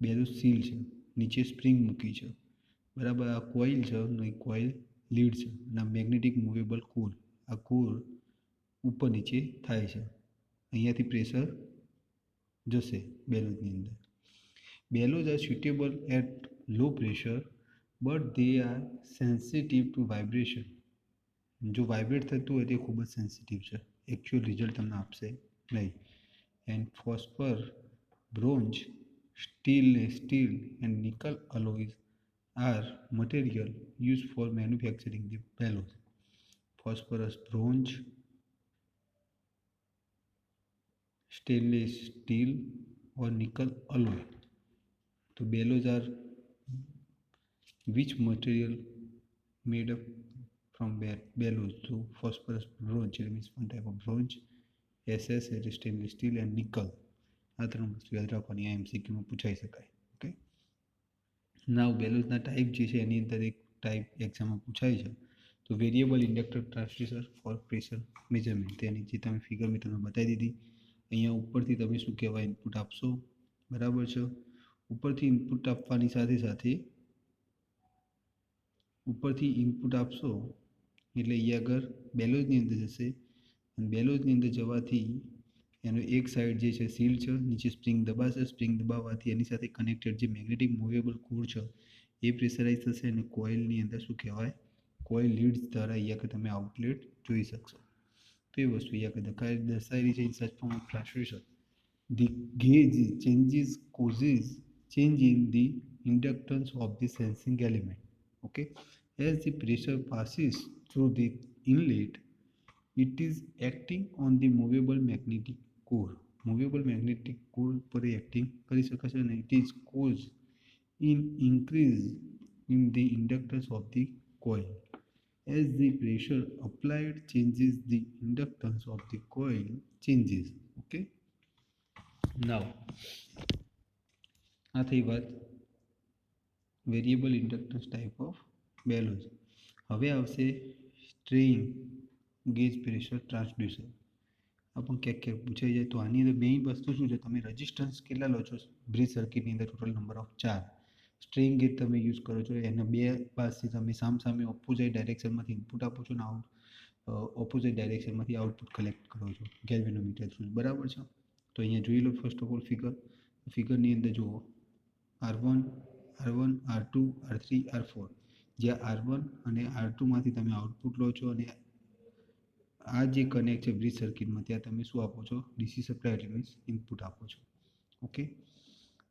બેલું seal છે, નીચે spring મૂકી છે, બરાબર. આ કોઇલ છે અને કોઇલ લીડ છે અને આ મેગ્નેટિક મૂવેબલ કોર. આ કોર ઉપર નીચે થાય છે. અહીંયાથી પ્રેશર જશે બેલુઝની અંદર. બેલુઝ R suitable at low pressure but they are sensitive to vibration. જો વાઇબ્રેટ થતું હોય તે ખૂબ જ સેન્સિટિવ છે, એકચ્યુઅલ રિઝલ્ટ તમને આપશે નહીં. And phosphor, bronze, steel and nickel alloys are material used for manufacturing the bellows. Phosphorus, bronze, stainless steel or nickel alloy. So bellows are which material made up from bellows? So phosphorus, bronze, it means one type of bronze, SS, it is stainless steel and nickel. આ ત્રણ વસ્તુ યાદ રાખવાની, આ એમસીક્યુમાં પૂછાઈ શકાય. Okay. નાવ બેલોઝના type જે છે એની અંદર એક ટાઈપ એક્ઝામમાં પૂછાય છે, તો variable inductor transducer for pressure measurement. તેની જે તમે ફિગર મેં તમને બતાવી દીધી. અહીંયા ઉપરથી તમે શું કહેવાય ઇનપુટ આપશો, બરાબર છે. ઉપરથી ઇનપુટ આપવાની સાથે સાથે ઉપરથી ઇનપુટ આપશો એટલે અહીંયા આગળ બેલોઝની અંદર જશે અને બેલોઝની અંદર જવાથી એનો એક સાઈડ જે છે સીલ છે, નીચે સ્પ્રિંગ દબાશે. સ્પ્રિંગ દબાવવાથી એની સાથે કનેક્ટેડ જે મેગ્નેટિક મૂવેબલ કોર છે એ પ્રેશરાઇઝ થશે અને કોઇલની અંદર શું કહેવાય, કોઇલ લીડ્સ દ્વારા અહીંયા આગળ તમે આઉટલેટ જોઈ શકશો. તો એ વસ્તુ અહીંયા આગળ દર્શાવેલી છે. In such form of transducer the gauge changes causes change in the inductance of the sensing element. Okay, as the pressure passes through the inlet, it is acting on the movable magnetic core. Movable magnetic core પર acting કરી શકે છે અને it is cause in increase in the inductance of the coil. As the pressure applied changes, the inductance of the coil changes. Okay. નાવ આ થઈ વાત variable inductance type of બેલોઝ. હવે આવશે સ્ટ્રેઇન ગેજ પ્રેશર ટ્રાન્સડ્યુસર. આ પણ ક્યાંક પૂછાઈ જાય. તો આની અંદર મેઇન વસ્તુ શું છે, તમે રજિસ્ટન્સ કેટલા લો છો બ્રિજ સર્કિટની અંદર? Total number of 4. Strain gauge તમે યુઝ કરો છો, એના બે પાસથી તમે સામે ઓપોઝિટ ડાયરેક્શનમાંથી ઇનપુટ આપો છો અને ઓપોઝિટ ડાયરેક્શનમાંથી આઉટપુટ કલેક્ટ કરો છો ગેલ્વેનોમીટર થ્રુ, બરાબર છે. તો અહીંયા જોઈ લો ફર્સ્ટ ઓફ ઓલ ફિગરની અંદર જુઓ R1, R2, R3, R4. જ્યાં R1 અને R2માંથી તમે આઉટપુટ લો છો અને આ જે કનેક્ટ છે બ્રિજ સર્કિટમાં ત્યાં તમે શું આપો છો, ડીસી સપ્લાય એટલે મીન્સ ઇનપુટ આપો છો. ઓકે.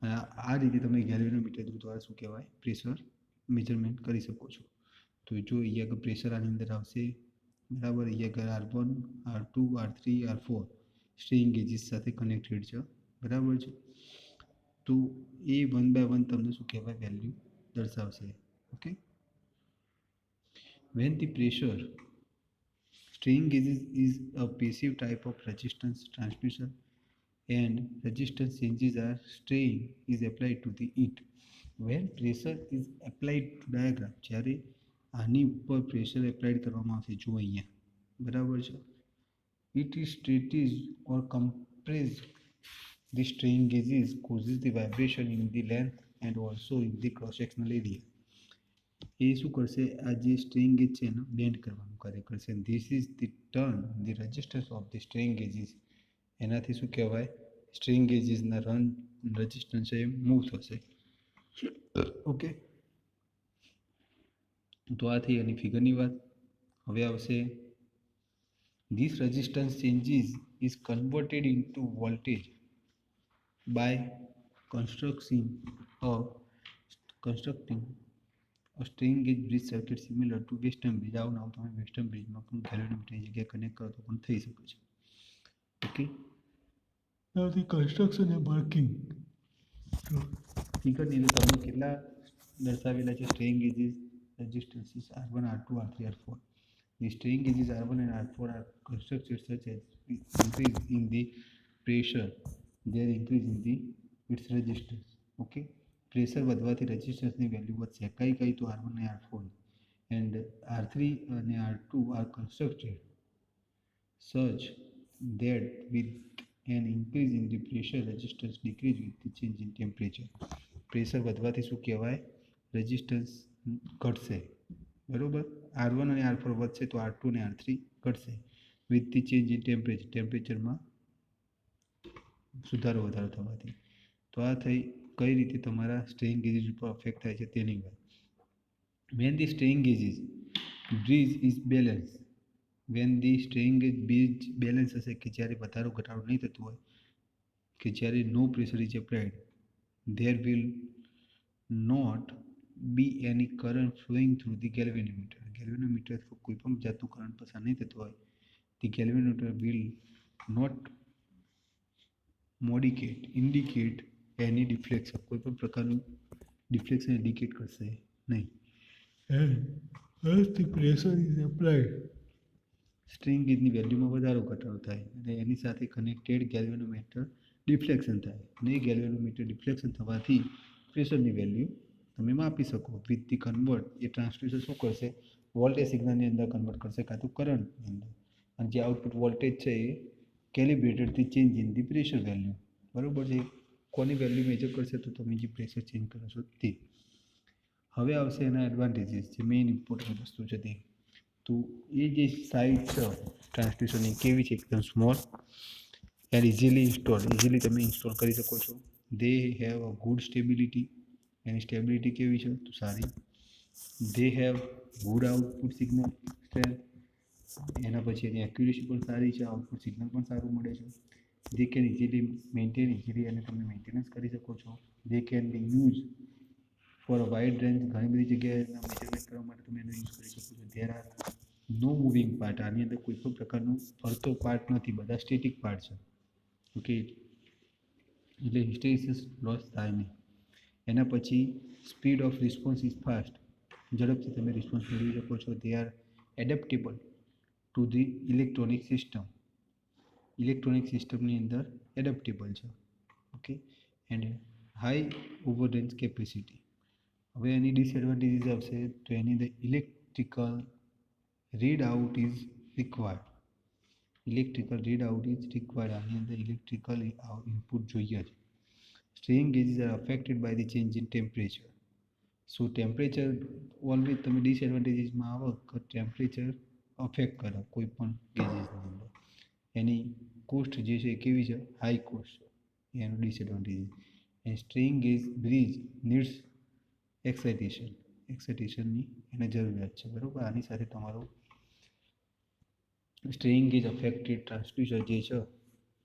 આ રીતે તમે ગેલ્વેનોમીટર દ્વારા શું કહેવાય પ્રેશર મેજરમેન્ટ કરી શકો છો. તો જો અહીંયા આગળ પ્રેશર આની અંદર આવશે, બરાબર. અહીંયા આગળ R1, R2, R3, R4 strain gauges સાથે કનેક્ટેડ છે, બરાબર છે. તો એ 1 by 1 તમને શું કહેવાય વેલ્યુ દર્શાવશે. Okay. When the pressure strain gauges is a passive type of resistance transducer and resistance changes are strain is applied to the it. When pressure is applied to diagram, જ્યારે આની ઉપર pressure applied કરવામાં આવશે, જો અહીંયા, બરાબર છે. It is stretched or compressed. The strain gauges causes the vibration in the length and also in the cross-sectional area. એ શું કરશે, આ જે સ્ટ્રેન ગેજ છે એને બેન્ડ કરવાનું કાર્ય કરશે. This is the turn the resistance of the strain gauges. એનાથી શું કહેવાય, સ્ટ્રેન ગેજીસના રેઝિસ્ટન્સ એ મૂવ થશે. ઓકે. તો આ થઈ એની ફિગરની વાત. હવે આવશે this resistance changes is converted into voltage by constructing a strain gauge bridge circuit similar to western bridge. આવું નામ તમે વેસ્ટર્ન બ્રિજમાં પણ ગેલ્વેનોમીટરની જગ્યાએ કનેક્ટ કરો તો પણ થઈ શકે છે. Okay. Now the construction and working. ફિગરની અંદર તમને કેટલા દર્શાવેલા છે strain gauges resistances R1, R2, R3, R4. The strain gauges R1 and R4 are constructed such as increase in the pressure, there increase in the its resistance. Okay. Pressure વધવાથી રેઝિસ્ટન્સની value વધશે. કઈ તો R1 અને R4 and R3 અને R2 are constructed such that with an increase in the pressure resistance decrease with the change in temperature. Pressure વધવાથી શું કહેવાય? રેઝિસ્ટન્સ ઘટશે, બરાબર. R1 અને R4 વધશે તો R2 અને R3 ઘટશે. With the change in temperature, ટેમ્પરેચરમાં સુધારો વધારો થવાથી. તો આ થઈ કઈ રીતે તમારા સ્ટ્રેઇન ગેજીસ ઉપર અફેક્ટ થાય છે તેની વાત. When the strain gauges bridge is balance, when the strain gauge bridge balance હશે, કે જ્યારે વધારો ઘટાડો નહીં થતું હોય, કે જ્યારે no pressure is applied, there will not be any current flowing through the galvanometer. galvanometer through કોઈ પણ જાતનું કરંટ પસાર નહીં થતું હોય, the galvanometer will not indicate any deflection, કોઈ પણ પ્રકારનું ડિફ્લેક્શન ઇન્ડિકેટ કરશે નહીં. As the pressure is applied, strain ગેજની વેલ્યુમાં વધારો ઘટાડો થાય અને એની સાથે કનેક્ટેડ ગેલ્વેનોમીટર ડિફ્લેક્શન થાય, અને એ ગેલ્વેનોમીટર ડિફ્લેક્શન થવાથી પ્રેશરની વેલ્યુ તમે માપી શકો. With the convert, A transducer શું કરશે? વોલ્ટેજ સિગ્નલની અંદર કન્વર્ટ કરશે, કાં તો કરંટની અંદર. અને જે આઉટપુટ વોલ્ટેજ છે એ calibrated the change in the pressure value, બરાબર છે. કોની વેલ્યુ મેજર કરશે? તો તમે જે પ્રેશર ચેન્જ કરો છો તે. હવે આવશે એના એડવાન્ટેજીસ, જે મેઇન ઇમ્પોર્ટન્ટ વસ્તુ છે તે. તો એ જે સાઇઝ છે ટ્રાન્સડ્યુસરની કેવી છે? એકદમ સ્મોલ એન્ડ ઇઝીલી તમે ઇન્સ્ટોલ કરી શકો છો. They have a good stability, any stability કેવી છે? તો સારી. They have good output signal strength, એના પછી એની એક્યુરેસી પણ સારી છે, આઉટપુટ સિગ્નલ પણ સારું મળે છે. They can easily maintain, easily અને તમે મેન્ટેનન્સ કરી શકો છો. They can be use for a wide range, ઘણી બધી જગ્યાએ મેજરમેન્ટ કરવા માટે તમે એનો યુઝ કરી શકો છો. There are no moving part, આની અંદર કોઈ પણ પ્રકારનો ફરતો પાર્ટ નથી, બધા સ્ટેટિક પાર્ટ છે. ઓકે, એટલે હિસ્ટેરિસિસ લોસ થાય નહીં. એના પછી speed of response is fast, ઝડપથી તમે રિસ્પોન્સ મેળવી શકો છો. They are adaptable to the electronic system, electronic સિસ્ટમની અંદર એડેપ્ટેબલ છે. Okay, and high over range capacity. હવે એની ડિસએડવાન્ટેજીસ આવશે, તો એની અંદર electrical read out is required, electrical read out is required, આની અંદર ઇલેક્ટ્રિકલ ઇનપુટ જોઈએ છે. Strain gauges are affected by the change in temperature. So temperature always તમે ડિસએડવાન્ટેજીસમાં આવો કે ટેમ્પરેચર અફેક્ટ કરે કોઈ પણ ગેજીસની અંદર. એની કોસ્ટ જે છે એ કેવી છે? હાઈ કોસ્ટ છે, એનું disadvantages. And strain gauge bridge needs એક્સાઇટેશનની એને જરૂરિયાત છે, બરાબર. આની સાથે તમારો સ્ટ્રેઇન ગેજ અફેક્ટેડ ટ્રાન્સડ્યુસર જે છે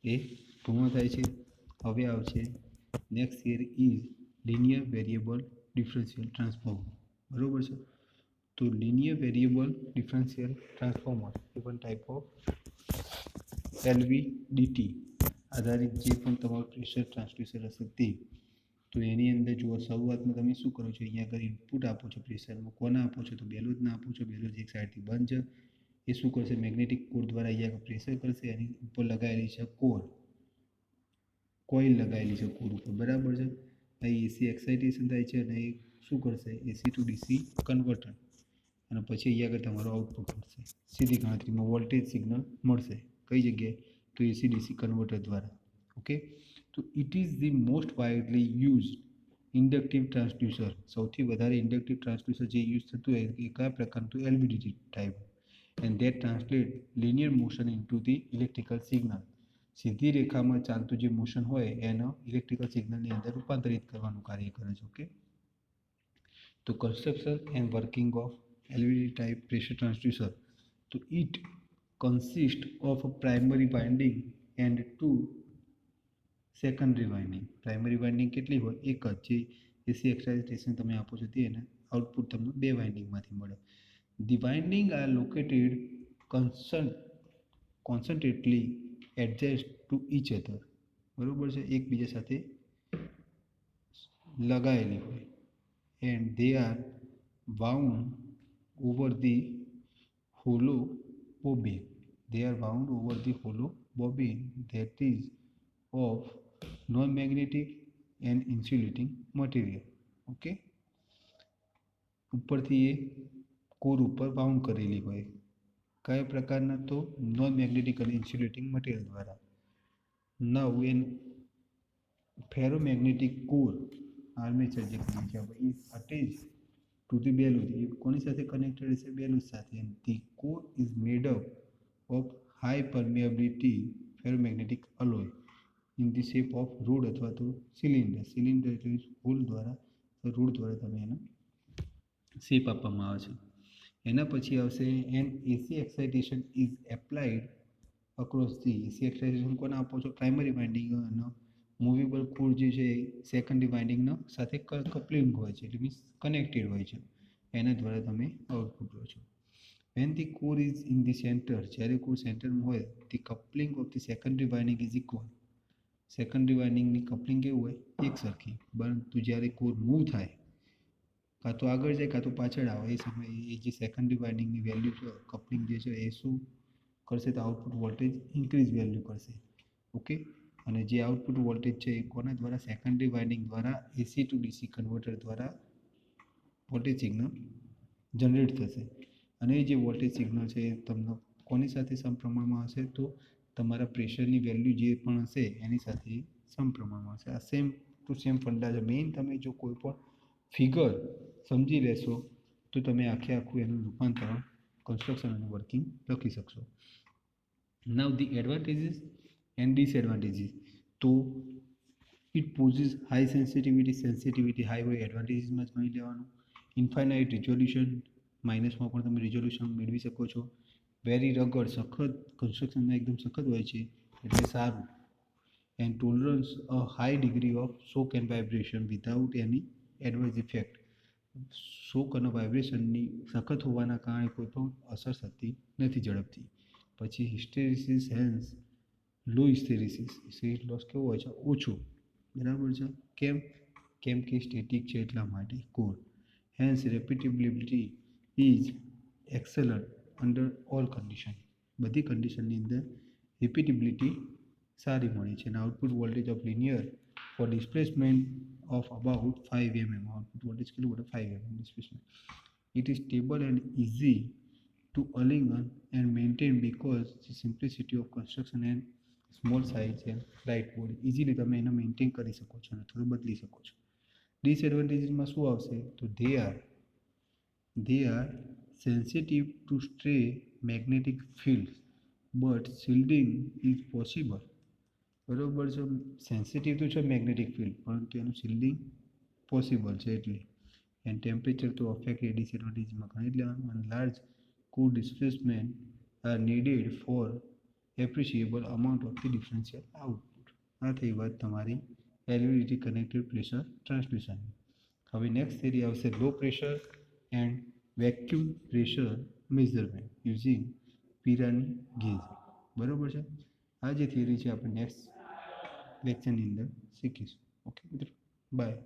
એ પૂર્ણ થાય છે. હવે આવશે next year is linear variable differential transformer, બરાબર છે. તો લિનિયર વેરિયેબલ ડિફરન્શિયલ ટ્રાન્સફોર્મર એ પણ ટાઈપ ઓફ LVDT આધારિત જે પણ તમારું પ્રેશર ટ્રાન્સડ્યુસર હશે તે. તો એની અંદર જુઓ, શરૂઆતમાં તમે શું કરો છો? અહીંયા આગળ ઇનપુટ આપો છો પ્રેશરમાં. કોને આપો છો? તો બેલોજને આપો છો. બેલોજ એક સાઈડથી બંધ છે, એ શું કરશે? મેગ્નેટિક કોર દ્વારા અહીંયા આગળ પ્રેશર કરશે. એની ઉપર લગાવેલી છે કોઇલ લગાવેલી છે કોર ઉપર, બરાબર છે. અહીં એસી એક્સાઇટેશન થાય છે અને એ શું કરશે? એસી ટુ ડીસી કન્વર્ટર, અને પછી અહીંયા આગળ તમારો આઉટપુટ મળશે. સીધી ગણતરીમાં વોલ્ટેજ સિગ્નલ મળશે. કઈ જગ્યાએ? તો એસી ડીસી કન્વર્ટર દ્વારા. ઓકે, તો it is the most widely use inductive transducer. સૌથી વધારે ઇન્ડક્ટિવ ટ્રાન્સડ્યુસર જે યુઝ થતું હોય એ કયા પ્રકારનું? તો LVDT type. And that translate linear motion into the electrical signal. સીધી રેખામાં ચાલતું જે મોશન હોય એનો ઇલેક્ટ્રિકલ સિગ્નલની અંદર રૂપાંતરિત કરવાનું કાર્ય કરે છે. ઓકે, તો construction and working of LVDT type pressure transducer. તો it consists of a primary winding and two secondary winding. Primary winding કેટલી હોય? એક જ. જે એસી એક્સાઇટેશન તમે આપો છો તે એને આઉટપુટ તમને બે વાઇન્ડિંગમાંથી મળે. The winding are located concentrically adjust to each other, બરાબર છે, એકબીજા સાથે લગાવેલી હોય. And they are wound over the hollow bobbin. They are wound over the hollow bobbin that is of non-magnetic and insulating material. Okay, ઉપરથી એ core ઉપર bound કરેલી હોય. કયા પ્રકારના? તો નોન મેગ્નેટિક અને ઇન્સ્યુલેટિંગ મટીરિયલ દ્વારા. નાઉ એન ફેરોમેગ્નેટિક કોર આર્મેચર જે કહીએ છીએ આપણે ઇઝ અટેચ ટુ ધી બેલુજ, એ કોની સાથે કનેક્ટેડ હશે? બેલુજ સાથે. And the core is made up of high permeability ferromagnetic અલોય in the shape off road અથવા તો સિલિન્ડર. સિલિન્ડર એટલે હોલ દ્વારા, રોડ દ્વારા તમે એનો શેપ આપવામાં આવે છે. એના પછી આવશે an AC excitation is applied across the. AC excitation કોને આપો છો? પ્રાઇમરી વાઇન્ડિંગ અને મૂવેબલ કોર જે છે એ સેકન્ડરી વાઇન્ડિંગનો સાથે કપલિંગ હોય છે, એટલે મીન્સ કનેક્ટેડ હોય છે, એના દ્વારા તમે આઉટપુટ લો છો. When the core is in the centre, જ્યારે કોર સેન્ટરમાં હોય, the coupling of the secondary winding is equal. Secondary વાઇન્ડિંગની કપલિંગ કેવું હોય? એક સરખી. પરંતુ જ્યારે કોર મૂવ થાય, કાં તો આગળ જાય કાં તો પાછળ આવે, એ સમયે એ જે સેકન્ડરી વાઇન્ડિંગની વેલ્યુ છે, કપલિંગ જે છે એ શું કરશે? તો આઉટપુટ વોલ્ટેજ ઇન્ક્રીઝ વેલ્યુ કરશે. ઓકે. અને જે આઉટપુટ વોલ્ટેજ છે એ કોના દ્વારા? સેકન્ડરી વાઇન્ડિંગ દ્વારા એસી ટુ ડીસી કન્વર્ટર દ્વારા વોલ્ટેજ સિગ્નલ જનરેટ થશે. અને એ જે વોલ્ટેજ સિગ્નલ છે એ તમને કોની સાથે સમપ્રમાણમાં હશે? તો તમારા પ્રેશરની વેલ્યુ જે પણ હશે એની સાથે સમપ્રમાણમાં હશે. આ સેમ ટુ સેમ ફંડા છે. મેઇન તમે જો કોઈ પણ ફિગર સમજી લેશો તો તમે આખું એનું રૂપાંતરણ, કન્સ્ટ્રક્શન અને વર્કિંગ લખી શકશો. નાવ ધી એડવાન્ટેજીસ એન્ડ ડિસએડવાન્ટેજીસ. તો it possess high sensitivity high હોય, એડવાન્ટેજીસમાં જ ગણી લેવાનું. ઇન્ફાઇનાઇટ રિઝોલ્યુશન, માઇનસમાં પણ તમે રિઝોલ્યુશન મેળવી શકો છો. વેરી રગડ, સખત, કન્સ્ટ્રક્શનમાં એકદમ સખત હોય છે એટલે સારું. And tolerance a high degree of shock and vibration without any adverse effect. Shock અને વાઇબ્રેશનની સખત હોવાના કારણે કોઈ પણ અસર થતી નથી ઝડપથી. પછી હિસ્ટેરિસિસ હેન્સ લો હિસ્ટેરિસિસ. હિસ્ટેરિસ લોસ કેવો હોય છે? ઓછો. બરાબર છે. કેમ કે સ્ટેટિક છે એટલા માટે core. Hence repeatability is excellent under all condition. બધી કન્ડિશનની અંદર રિપીટેબિલિટી સારી મળી છે. અને output voltage of linear for displacement of about 5 mm. Output voltage કેટલું બધું? 5 mm displacement. It is stable and easy to align and maintain because the simplicity of construction and small size and light body. Easily તમે એને maintain કરી શકો છો અને થોડું બદલી શકો છો. ડિસએડવાન્ટેજીસમાં શું આવશે? તો they are sensitive to stray magnetic fields but shielding is possible. બરોબર છે. સેન્સિટિવ તો છે મેગ્નેટિક ફિલ્ડ, પરંતુ એનું શિલ્ડિંગ પોસિબલ છે એટલે. એન્ડ ટેમ્પરેચર તો અફેક્ટ એ ડિસએડવાન્ટેજમાં ગણી જ લેવાનું. અને large cool displacement are needed for appreciable amount of the differential output. આ થઈ વાત તમારી LVDT connected pressure transducer. હવે નેક્સ્ટ થિયરી આવશે low pressure and vacuum pressure measurement using Pirani gauge. બરાબર છે. આ જે થિયરી છે આપણે નેક્સ્ટ લેક્ચરની અંદર શીખીશું. ઓકે મિત્રો, બાય.